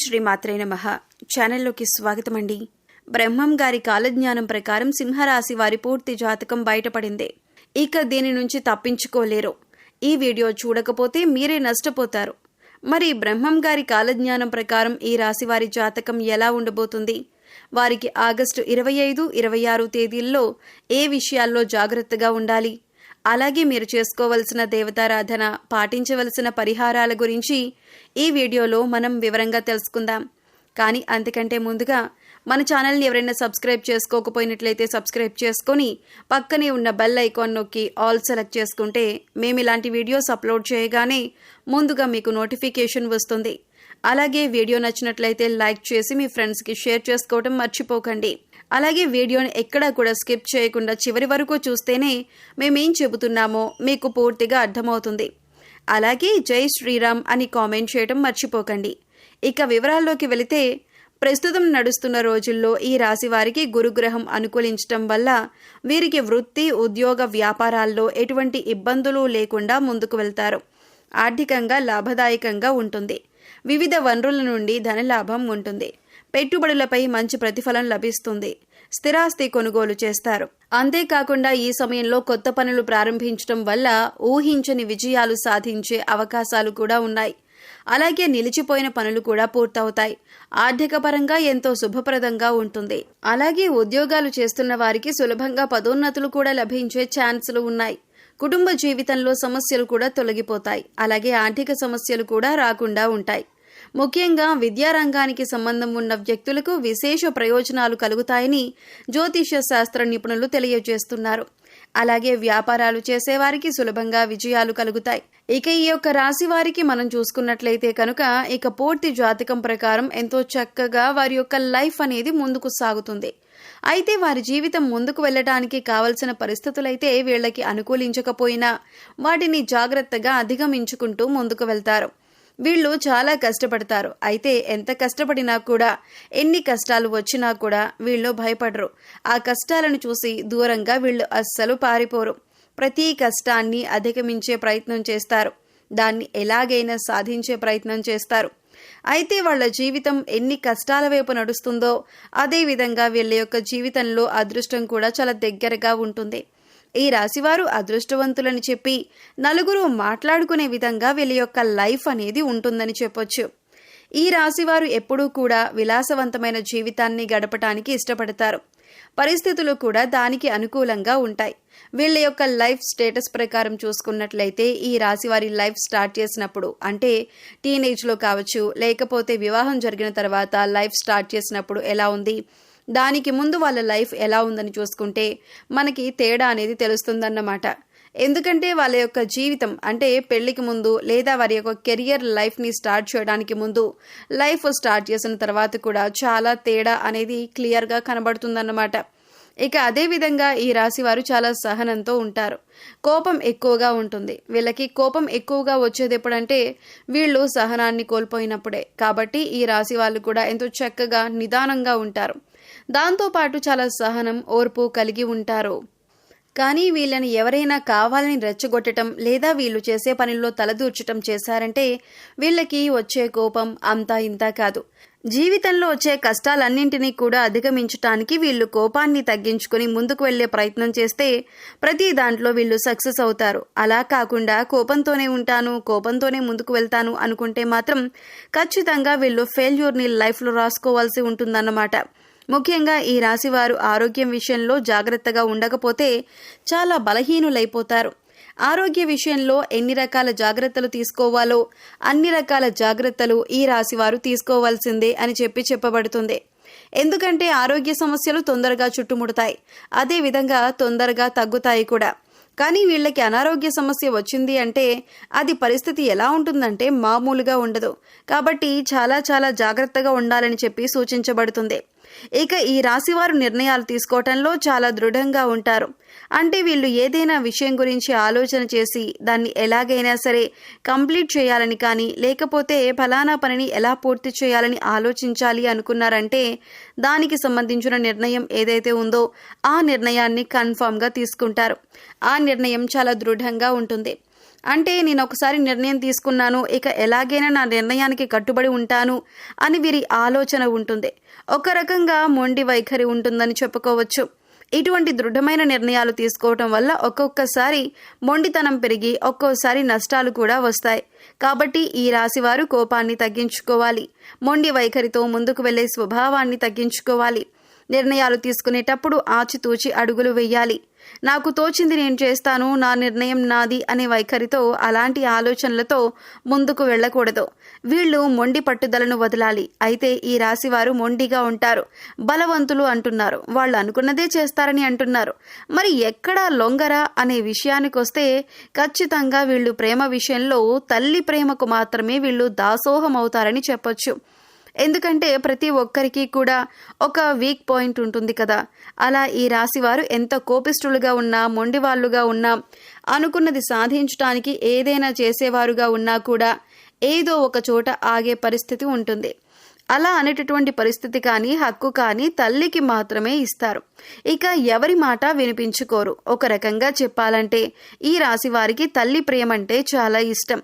శ్రీ మాత్రే నమః. ఛానల్లోకి స్వాగతం అండి. బ్రహ్మం గారి కాలజ్ఞానం ప్రకారం సింహరాశి వారి పూర్తి జాతకం బయటపడింది. ఇక దీని నుంచి తప్పించుకోలేరు. ఈ వీడియో చూడకపోతే మీరే నష్టపోతారు. మరి బ్రహ్మం గారి కాలజ్ఞానం ప్రకారం ఈ రాశి వారి జాతకం ఎలా ఉండబోతుంది? వారికి ఆగస్టు 25, 26 తేదీల్లో ఏ విషయాల్లో జాగ్రత్తగా ఉండాలి? అలాగే మీరు చేసుకోవలసిన దేవతారాధన, పాటించవలసిన పరిహారాల గురించి ఈ వీడియోలో మనం వివరంగా తెలుసుకుందాం. కానీ అంతకంటే ముందుగా మన ఛానల్ని ఎవరైనా సబ్స్క్రైబ్ చేసుకోకపోయినట్లయితే సబ్స్క్రైబ్ చేసుకొని పక్కనే ఉన్న బెల్ ఐకాన్ నొక్కి ఆల్ సెలెక్ట్ చేసుకుంటే మేము ఇలాంటి వీడియోస్ అప్లోడ్ చేయగానే ముందుగా మీకు నోటిఫికేషన్ వస్తుంది. అలాగే వీడియో నచ్చినట్లయితే లైక్ చేసి మీ ఫ్రెండ్స్కి షేర్ చేసుకోవడం మర్చిపోకండి. అలాగే వీడియోని ఎక్కడా కూడా స్కిప్ చేయకుండా చివరి వరకు చూస్తేనే మేమేం చెబుతున్నామో మీకు పూర్తిగా అర్థమవుతుంది. అలాగే జై శ్రీరామ్ అని కామెంట్ చేయడం మర్చిపోకండి. ఇక వివరాల్లోకి వెళితే, ప్రస్తుతం నడుస్తున్న రోజుల్లో ఈ రాశి వారికి గురుగ్రహం అనుకూలించటం వల్ల వీరికి వృత్తి, ఉద్యోగ, వ్యాపారాల్లో ఎటువంటి ఇబ్బందులు లేకుండా ముందుకు వెళ్తారు. ఆర్థికంగా లాభదాయకంగా ఉంటుంది. వివిధ వనరుల నుండి ధనలాభం ఉంటుంది. పెట్టుబడులపై మంచి ప్రతిఫలం లభిస్తుంది. స్థిరాస్తి కొనుగోలు చేస్తారు. అంతేకాకుండా ఈ సమయంలో కొత్త పనులు ప్రారంభించడం వల్ల ఊహించని విజయాలు సాధించే అవకాశాలు కూడా ఉన్నాయి. అలాగే నిలిచిపోయిన పనులు కూడా పూర్తవుతాయి. ఆర్థిక పరంగా ఎంతో శుభప్రదంగా ఉంటుంది. అలాగే ఉద్యోగాలు చేస్తున్న వారికి సులభంగా పదోన్నతులు కూడా లభించే ఛాన్సులు ఉన్నాయి. కుటుంబ జీవితంలో సమస్యలు కూడా తొలగిపోతాయి. అలాగే ఆర్థిక సమస్యలు కూడా రాకుండా ఉంటాయి. ముఖ్యంగా విద్యారంగానికి సంబంధం ఉన్న వ్యక్తులకు విశేష ప్రయోజనాలు కలుగుతాయని జ్యోతిష్య శాస్త్ర నిపుణులు తెలియజేస్తున్నారు. అలాగే వ్యాపారాలు చేసేవారికి సులభంగా విజయాలు కలుగుతాయి. ఇక ఈ యొక్క రాశి వారికి మనం చూసుకున్నట్లయితే కనుక ఇక పూర్తి జాతకం ప్రకారం ఎంతో చక్కగా వారి యొక్క లైఫ్ అనేది ముందుకు సాగుతుంది. అయితే వారి జీవితం ముందుకు వెళ్ళటానికి కావలసిన పరిస్థితులైతే వీళ్ళకి అనుకూలించకపోయినా వాటిని జాగ్రత్తగా అధిగమించుకుంటూ ముందుకు వెళ్తారు. వీళ్ళు చాలా కష్టపడతారు. అయితే ఎంత కష్టపడినా కూడా, ఎన్ని కష్టాలు వచ్చినా కూడా వీళ్ళు భయపడరు. ఆ కష్టాలను చూసి దూరంగా వీళ్ళు అస్సలు పారిపోరు. ప్రతి కష్టాన్ని అధిగమించే ప్రయత్నం చేస్తారు. దాన్ని ఎలాగైనా సాధించే ప్రయత్నం చేస్తారు. అయితే వాళ్ళ జీవితం ఎన్ని కష్టాల వైపు నడుస్తుందో అదే విధంగా వీళ్ళ యొక్క జీవితంలో అదృష్టం కూడా చాలా దగ్గరగా ఉంటుంది. ఈ రాశివారు అదృష్టవంతులని చెప్పి నలుగురు మాట్లాడుకునే విధంగా వీళ్ళ యొక్క లైఫ్ అనేది ఉంటుందని చెప్పొచ్చు. ఈ రాశివారు ఎప్పుడూ కూడా విలాసవంతమైన జీవితాన్ని గడపటానికి ఇష్టపడతారు. పరిస్థితులు కూడా దానికి అనుకూలంగా ఉంటాయి. వీళ్ళ యొక్క లైఫ్ స్టేటస్ ప్రకారం చూసుకున్నట్లయితే ఈ రాశి వారి లైఫ్ స్టార్ట్ చేసినప్పుడు, అంటే టీనేజ్లో కావచ్చు, లేకపోతే వివాహం జరిగిన తర్వాత లైఫ్ స్టార్ట్ చేసినప్పుడు ఎలా ఉంది, దానికి ముందు వాళ్ళ లైఫ్ ఎలా ఉందని చూసుకుంటే మనకి తేడా అనేది తెలుస్తుందన్నమాట. ఎందుకంటే వాళ్ళ యొక్క జీవితం, అంటే పెళ్లికి ముందు లేదా వారి యొక్క కెరియర్ లైఫ్ని స్టార్ట్ చేయడానికి ముందు, లైఫ్ స్టార్ట్ చేసిన తర్వాత కూడా చాలా తేడా అనేది క్లియర్గా కనబడుతుందన్నమాట. ఇక అదే విధంగా ఈ రాశి వారు చాలా సహనంతో ఉంటారు. కోపం ఎక్కువగా ఉంటుంది. వీళ్ళకి కోపం ఎక్కువగా వచ్చేది ఎప్పుడంటే వీళ్ళు సహనాన్ని కోల్పోయినప్పుడే. కాబట్టి ఈ రాశి వాళ్ళు కూడా ఎంతో చక్కగా నిదానంగా ఉంటారు. దాంతోపాటు చాలా సహనం, ఓర్పు కలిగి ఉంటారు. కానీ వీళ్ళని ఎవరైనా కావాలని రెచ్చగొట్టడం లేదా వీళ్ళు చేసే పనుల్లో తలదూర్చడం చేశారంటే వీళ్ళకి వచ్చే కోపం అంతా ఇంతా కాదు. జీవితంలో వచ్చే కష్టాలన్నింటినీ కూడా అధిగమించటానికి వీళ్ళు కోపాన్ని తగ్గించుకుని ముందుకు వెళ్లే ప్రయత్నం చేస్తే ప్రతి దాంట్లో వీళ్ళు సక్సెస్ అవుతారు. అలా కాకుండా కోపంతోనే ఉంటాను, కోపంతోనే ముందుకు వెళ్తాను అనుకుంటే మాత్రం ఖచ్చితంగా వీళ్ళు ఫెయిల్యూర్ని లైఫ్లో రాసుకోవాల్సి ఉంటుందన్నమాట. ముఖ్యంగా ఈ రాశివారు ఆరోగ్యం విషయంలో జాగ్రత్తగా ఉండకపోతే చాలా బలహీనులైపోతారు. ఆరోగ్య విషయంలో ఎన్ని రకాల జాగ్రత్తలు తీసుకోవాలో అన్ని రకాల జాగ్రత్తలు ఈ రాశివారు తీసుకోవాల్సిందే అని చెప్పబడుతుంది. ఎందుకంటే ఆరోగ్య సమస్యలు తొందరగా చుట్టుముడతాయి, అదేవిధంగా తొందరగా తగ్గుతాయి కూడా. కానీ వీళ్ళకి అనారోగ్య సమస్య వచ్చింది అంటే అది పరిస్థితి ఎలా ఉంటుందంటే మామూలుగా ఉండదు. కాబట్టి చాలా చాలా జాగ్రత్తగా ఉండాలని చెప్పి సూచించబడుతుంది. ఇక ఈ రాశివారు నిర్ణయాలు తీసుకోవటంలో చాలా దృఢంగా ఉంటారు. అంటే వీళ్ళు ఏదైనా విషయం గురించి ఆలోచన చేసి దాన్ని ఎలాగైనా సరే కంప్లీట్ చేయాలని కానీ, లేకపోతే ఫలానా పనిని ఎలా పూర్తి చేయాలని ఆలోచించాలి అనుకున్నారంటే దానికి సంబంధించిన నిర్ణయం ఏదైతే ఉందో ఆ నిర్ణయాన్ని కన్ఫామ్గా తీసుకుంటారు. ఆ నిర్ణయం చాలా దృఢంగా ఉంటుంది. అంటే నేను ఒకసారి నిర్ణయం తీసుకున్నాను, ఇక ఎలాగైనా నా నిర్ణయానికి కట్టుబడి ఉంటాను అని వీరి ఆలోచన ఉంటుంది. ఒక రకంగా మొండి వైఖరి ఉంటుందని చెప్పుకోవచ్చు. ఇటువంటి దృఢమైన నిర్ణయాలు తీసుకోవటం వల్ల ఒక్కొక్కసారి మొండితనం పెరిగి ఒక్కోసారి నష్టాలు కూడా వస్తాయి. కాబట్టి ఈ రాశివారు కోపాన్ని తగ్గించుకోవాలి. మొండి వైఖరితో ముందుకు వెళ్లే స్వభావాన్ని తగ్గించుకోవాలి. నిర్ణయాలు తీసుకునేటప్పుడు ఆచితూచి అడుగులు వేయాలి. నాకు తోచింది నేను చేస్తాను, నా నిర్ణయం నాది అనే వైఖరితో, అలాంటి ఆలోచనలతో ముందుకు వెళ్ళకూడదు. వీళ్ళు మొండి పట్టుదలను వదలాలి. అయితే ఈ రాశివారు మొండిగా ఉంటారు, బలవంతులు అంటున్నారు, వాళ్ళు అనుకున్నదే చేస్తారని అంటున్నారు. మరి ఎక్కడా లొంగరా అనే విషయానికొస్తే ఖచ్చితంగా వీళ్ళు ప్రేమ విషయంలో తల్లి ప్రేమకు మాత్రమే వీళ్ళు దాసోహం అవుతారని చెప్పొచ్చు. ఎందుకంటే ప్రతి ఒక్కరికి కూడా ఒక వీక్ పాయింట్ ఉంటుంది కదా. అలా ఈ రాశివారు ఎంత కోపిష్ఠులుగా ఉన్నా, మొండివాళ్లుగా ఉన్నా, అనుకున్నది సాధించడానికి ఏదైనా చేసేవారుగా ఉన్నా కూడా ఏదో ఒక చోట ఆగే పరిస్థితి ఉంటుంది. అలా అనేటటువంటి పరిస్థితి కానీ, హక్కు కానీ తల్లికి మాత్రమే ఇస్తారు. ఇక ఎవరి మాట వినిపించుకోరు. ఒక రకంగా చెప్పాలంటే ఈ రాశి వారికి తల్లి ప్రేమ అంటే చాలా ఇష్టం.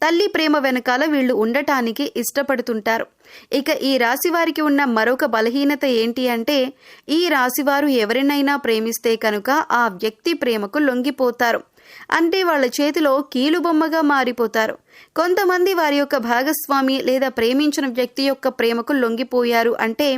తల్లి ప్రేమ వెనకాల వీళ్ళు ఉండటానికి ఇష్టపడుతుంటారు. ఇక ఈ రాశివారికి ఉన్న మరొక బలహీనత ఏంటి అంటే, ఈ రాశివారు ఎవరినైనా ప్రేమిస్తే కనుక ఆ వ్యక్తి ప్రేమకు లొంగిపోతారు. అంటే వాళ్ళ చేతిలో కీలుబొమ్మగా మారిపోతారు. కొంతమంది వారి యొక్క భాగస్వామి లేదా ప్రేమించిన వ్యక్తి యొక్క ప్రేమకు లొంగిపోయారు అంటే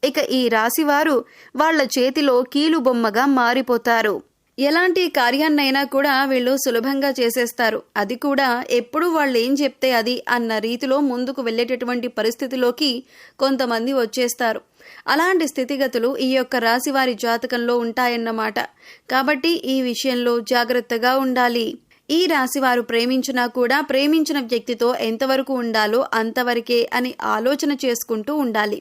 ఇక ఈ రాశివారు వాళ్ళ చేతిలో కీలుబొమ్మగా మారిపోతారు. ఎలాంటి కార్యాన్నైనా కూడా వీళ్ళు సులభంగా చేసేస్తారు. అది కూడా ఎప్పుడు వాళ్ళు ఏం చెప్తే అది అన్న రీతిలో ముందుకు వెళ్ళేటటువంటి పరిస్థితిలోకి కొంతమంది వచ్చేస్తారు. అలాంటి స్థితిగతులు ఈ యొక్క రాశివారి జాతకంలో ఉంటాయన్నమాట. కాబట్టి ఈ విషయంలో జాగ్రత్తగా ఉండాలి. ఈ రాశివారు ప్రేమించినా కూడా ప్రేమించిన వ్యక్తితో ఎంతవరకు ఉండాలో అంతవరకే అని ఆలోచన చేసుకుంటూ ఉండాలి.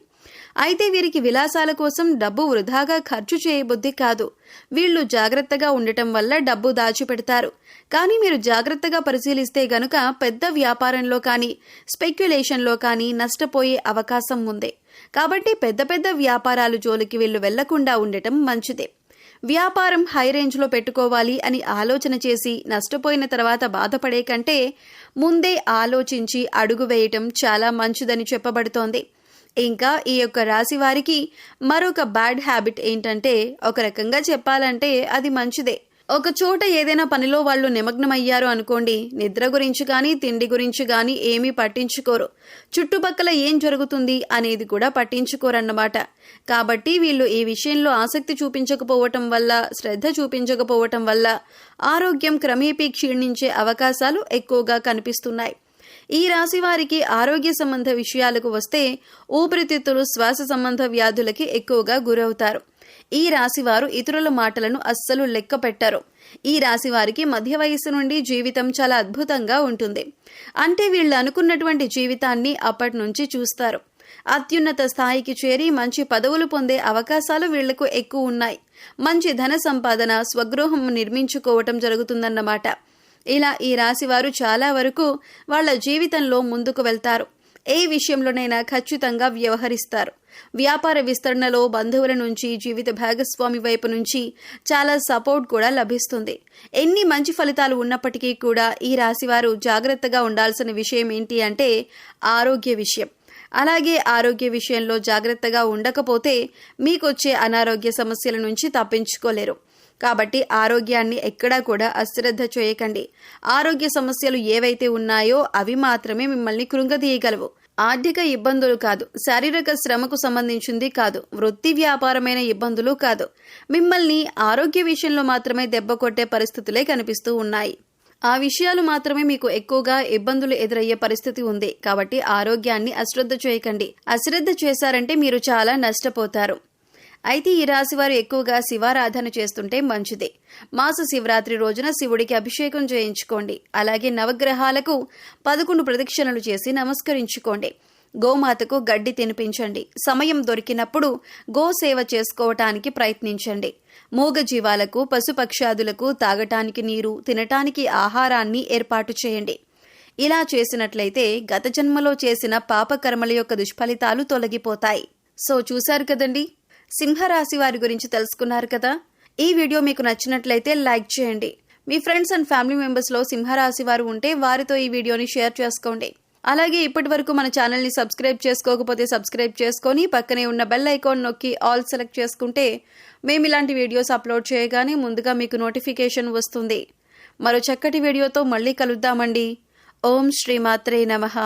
అయితే వీరికి విలాసాల కోసం డబ్బు వృధాగా ఖర్చు చేయబుద్ధి కాదు. వీళ్ళు జాగ్రత్తగా ఉండటం వల్ల డబ్బు దాచిపెడతారు. కానీ మీరు జాగ్రత్తగా పరిశీలిస్తే గనుక పెద్ద వ్యాపారంలో కానీ, స్పెక్యులేషన్లో కానీ నష్టపోయే అవకాశం ఉంది. కాబట్టి పెద్ద పెద్ద వ్యాపారాలు జోలికి వీళ్ళు వెళ్లకుండా ఉండటం మంచిదే. వ్యాపారం హై రేంజ్లో పెట్టుకోవాలి అని ఆలోచన చేసి నష్టపోయిన తర్వాత బాధపడే కంటే ముందే ఆలోచించి అడుగు వేయటం చాలా మంచిదని చెప్పబడుతోంది. ఇంకా ఈ యొక్క రాశి వారికి మరొక బ్యాడ్ హ్యాబిట్ ఏంటంటే, ఒక రకంగా చెప్పాలంటే అది మంచిదే. ఒక చోట ఏదైనా పనిలో వాళ్ళు నిమగ్నమయ్యారు అనుకోండి, నిద్ర గురించి కానీ, తిండి గురించి కానీ ఏమీ పట్టించుకోరు. చుట్టుపక్కల ఏం జరుగుతుంది అనేది కూడా పట్టించుకోరన్నమాట. కాబట్టి వీళ్ళు ఈ విషయంలో ఆసక్తి చూపించకపోవటం వల్ల, శ్రద్ధ చూపించకపోవటం వల్ల ఆరోగ్యం క్రమేపీ క్షీణించే అవకాశాలు ఎక్కువగా కనిపిస్తున్నాయి. ఈ రాశి వారికి ఆరోగ్య సంబంధ విషయాలకు వస్తే ఊపిరితిత్తులు, శ్వాస సంబంధ వ్యాధులకి ఎక్కువగా గురవుతారు. ఈ రాశివారు ఇతరుల మాటలను అస్సలు లెక్క పెట్టరు. ఈ రాశి వారికి మధ్య వయస్సు నుండి జీవితం చాలా అద్భుతంగా ఉంటుంది. అంటే వీళ్ళు అనుకున్నటువంటి జీవితాన్ని అప్పటి నుంచి చూస్తారు. అత్యున్నత స్థాయికి చేరి మంచి పదవులు పొందే అవకాశాలు వీళ్లకు ఎక్కువ ఉన్నాయి. మంచి ధన సంపాదన, స్వగృహం నిర్మించుకోవటం జరుగుతుందన్నమాట. ఇలా ఈ రాశివారు చాలా వరకు వాళ్ళ జీవితంలో ముందుకు వెళ్తారు. ఏ విషయంలోనైనా ఖచ్చితంగా వ్యవహరిస్తారు. వ్యాపార విస్తరణలో బంధువుల నుంచి, జీవిత భాగస్వామి వైపు నుంచి చాలా సపోర్ట్ కూడా లభిస్తుంది. ఎన్ని మంచి ఫలితాలు ఉన్నప్పటికీ కూడా ఈ రాశివారు జాగ్రత్తగా ఉండాల్సిన విషయం ఏంటి అంటే ఆరోగ్య విషయం. అలాగే ఆరోగ్య విషయంలో జాగ్రత్తగా ఉండకపోతే మీకొచ్చే అనారోగ్య సమస్యల నుంచి తప్పించుకోలేరు. కాబట్టి ఆరోగ్యాన్ని ఎక్కడా కూడా అశ్రద్ధ చేయకండి. ఆరోగ్య సమస్యలు ఏవైతే ఉన్నాయో అవి మాత్రమే మిమ్మల్ని కృంగదీయగలవు. ఆర్థిక ఇబ్బందులు కాదు, శారీరక శ్రమకు సంబంధించింది కాదు, వృత్తి వ్యాపారమైన ఇబ్బందులు కాదు. మిమ్మల్ని ఆరోగ్య విషయంలో మాత్రమే దెబ్బ కొట్టే పరిస్థితులే కనిపిస్తూ ఉన్నాయి. ఆ విషయాలు మాత్రమే మీకు ఎక్కువగా ఇబ్బందులు ఎదురయ్యే పరిస్థితి ఉంది. కాబట్టి ఆరోగ్యాన్ని అశ్రద్ధ చేయకండి. అశ్రద్ధ చేశారంటే మీరు చాలా నష్టపోతారు. అయితే ఈ రాశి వారు ఎక్కువగా శివారాధన చేస్తుంటే మంచిదే. మాస శివరాత్రి రోజున శివుడికి అభిషేకం చేయించుకోండి. అలాగే నవగ్రహాలకు 11 ప్రదక్షిణలు చేసి నమస్కరించుకోండి. గోమాతకు గడ్డి తినిపించండి. సమయం దొరికినప్పుడు గోసేవ చేసుకోవటానికి ప్రయత్నించండి. మూగజీవాలకు, పశుపక్షాదులకు తాగటానికి నీరు, తినటానికి ఆహారాన్ని ఏర్పాటు చేయండి. ఇలా చేసినట్లయితే గత జన్మలో చేసిన పాపకర్మల యొక్క దుష్ఫలితాలు తొలగిపోతాయి. సో చూశారు కదండి, సింహరాశి వారి గురించి తెలుసుకున్నారు కదా. ఈ వీడియో మీకు నచ్చినట్లయితే లైక్ చేయండి. మీ ఫ్రెండ్స్ అండ్ ఫ్యామిలీ మెంబర్స్లో సింహరాశి వారు ఉంటే వారితో ఈ వీడియోని షేర్ చేసుకోండి. అలాగే ఇప్పటి వరకు మన ఛానల్ని సబ్స్క్రైబ్ చేసుకోకపోతే సబ్స్క్రైబ్ చేసుకొని పక్కనే ఉన్న బెల్ ఐకాన్ నొక్కి ఆల్ సెలెక్ట్ చేసుకుంటే మేము ఇలాంటి వీడియోస్ అప్లోడ్ చేయగానే ముందుగా మీకు నోటిఫికేషన్ వస్తుంది. మరో చక్కటి వీడియోతో మళ్ళీ కలుద్దామండి. ఓం శ్రీమాత్రే నమః.